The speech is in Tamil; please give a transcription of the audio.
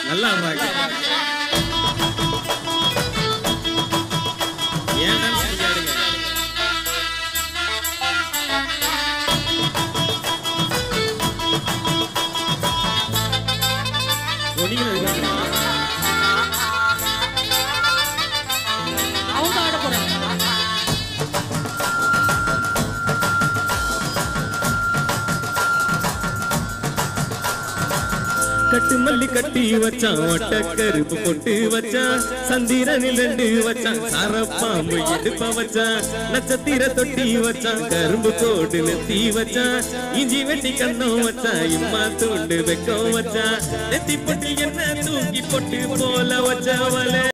நல்லா ஆடுறாங்க. ஏன் டான்ஸ் ஆடுங்க? அவங்க ஆட போறாங்க. கட்டு மல்லி கட்டி வச்சான், ஒட்ட கருப்பு பொட்டு வச்சான், சந்திரனில் 2 வச்சான், சரப்பாம்பு இடுப்ப வச்சான், நட்சத்திர தொட்டி வச்சான், கரும்பு தோடு நெத்தி வச்சான், இஞ்சி வெட்டி கண்ணம் வச்சான், இம்மா தூண்டு வெக்கம் வச்சான், நெத்தி பொட்டி என்ன தூக்கி பொட்டு போல வச்சவளே.